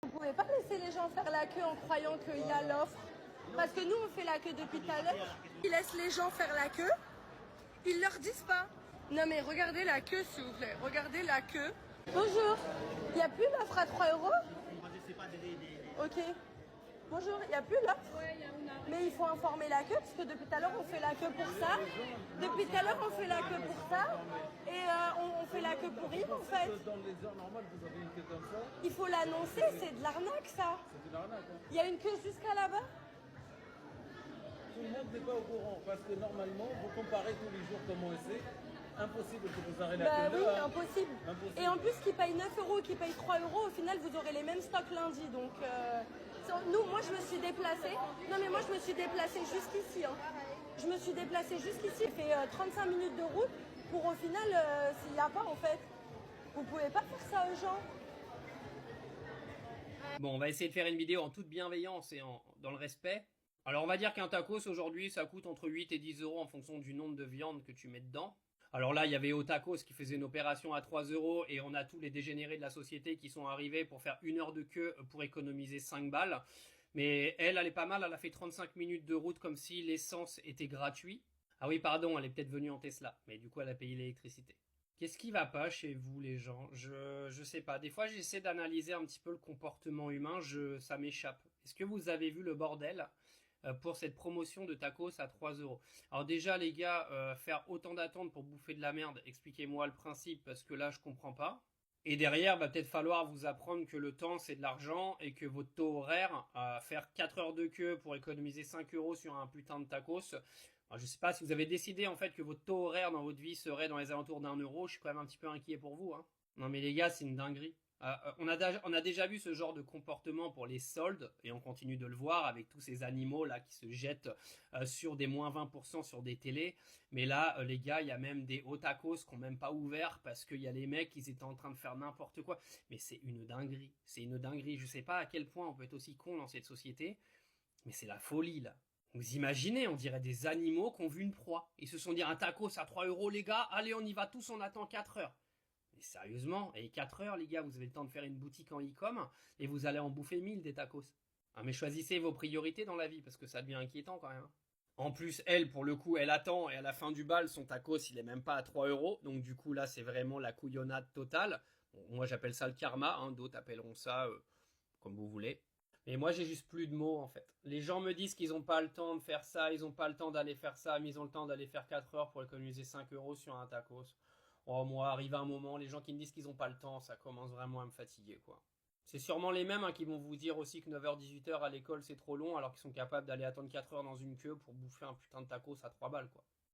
Vous pouvez pas laisser les gens faire la queue en croyant qu'il y a l'offre. Parce que nous, on fait la queue depuis tout à l'heure. Ils laissent les gens faire la queue. Ils leur disent pas. Non mais regardez la queue, s'il vous plaît. Regardez la queue. Bonjour. Il n'y a plus l'offre à 3 euros? Ok. Bonjour, il n'y a plus l'offre? Mais il faut informer la queue, parce que depuis tout à l'heure, on fait la queue pour ça. Depuis tout à l'heure, on fait la queue pour ça. Et on fait la queue pour rien, en fait. Dans les heures normales, vous avez une queue comme ça. Il faut l'annoncer, c'est de l'arnaque, ça. C'est de l'arnaque. Hein. Il y a une queue jusqu'à là-bas? Tout le monde n'est pas au courant, parce que normalement, vous comparez tous les jours comment c'est. Impossible que vous arrêtez la Bah queue oui, là. impossible. Et en plus, qui paye 9 euros, qui paye 3 euros, au final, vous aurez les mêmes stocks lundi. Donc, nous, moi, je me suis déplacée. Non, mais moi, je me suis déplacée jusqu'ici. Hein. Je me suis déplacée jusqu'ici. J'ai fait 35 minutes de route pour, au final, s'il n'y a pas, en fait. Vous pouvez pas faire ça aux gens. Bon, on va essayer de faire une vidéo en toute bienveillance et dans le respect. Alors, on va dire qu'un tacos, aujourd'hui, ça coûte entre 8 et 10 euros en fonction du nombre de viandes que tu mets dedans. Alors là, il y avait Otacos qui faisait une opération à 3 euros et on a tous les dégénérés de la société qui sont arrivés pour faire 1 heure de queue pour économiser 5 balles. Mais elle est pas mal, elle a fait 35 minutes de route comme si l'essence était gratuite. Ah oui, pardon, elle est peut-être venue en Tesla, mais du coup, elle a payé l'électricité. Qu'est-ce qui va pas chez vous, les gens? Je sais pas. Des fois, j'essaie d'analyser un petit peu le comportement humain, ça m'échappe. Est-ce que vous avez vu le bordel pour cette promotion de tacos à 3 euros? Alors déjà, les gars, faire autant d'attentes pour bouffer de la merde, expliquez-moi le principe, parce que là, je comprends pas. Et derrière, va peut-être falloir vous apprendre que le temps, c'est de l'argent et que votre taux horaire, faire 4 heures de queue pour économiser 5 euros sur un putain de tacos. Alors, je sais pas si vous avez décidé en fait que votre taux horaire dans votre vie serait dans les alentours d'1 euro. Je suis quand même un petit peu inquiet pour vous. Hein. Non mais les gars, c'est une dinguerie. On a déjà vu ce genre de comportement pour les soldes et on continue de le voir avec tous ces animaux là qui se jettent sur des moins 20% sur des télés. Mais là, les gars, il y a même des hauts tacos qui n'ont même pas ouvert parce qu'il y a les mecs qui étaient en train de faire n'importe quoi. Mais c'est une dinguerie. C'est une dinguerie. Je sais pas à quel point on peut être aussi con dans cette société, mais c'est la folie là. Vous imaginez, on dirait des animaux qui ont vu une proie. Ils se sont dit un tacos à 3 euros les gars, allez on y va tous, on attend 4 heures. Mais sérieusement, et 4 heures les gars, vous avez le temps de faire une boutique en e-com et vous allez en bouffer 1000 des tacos. Ah mais choisissez vos priorités dans la vie parce que ça devient inquiétant quand même. Hein. En plus, elle, pour le coup, elle attend et à la fin du bal, son tacos, il est même pas à 3 euros. Donc du coup là, c'est vraiment la couillonnade totale. Bon, moi j'appelle ça le karma, hein, d'autres appelleront ça comme vous voulez. Mais moi, j'ai juste plus de mots, en fait. Les gens me disent qu'ils n'ont pas le temps de faire ça, ils n'ont pas le temps d'aller faire ça, mais ils ont le temps d'aller faire 4 heures pour économiser 5 euros sur un tacos. Oh, moi, arrive un moment, les gens qui me disent qu'ils n'ont pas le temps, ça commence vraiment à me fatiguer, quoi. C'est sûrement les mêmes hein, qui vont vous dire aussi que 9h-18h à l'école, c'est trop long, alors qu'ils sont capables d'aller attendre 4 heures dans une queue pour bouffer un putain de tacos à 3 balles, quoi.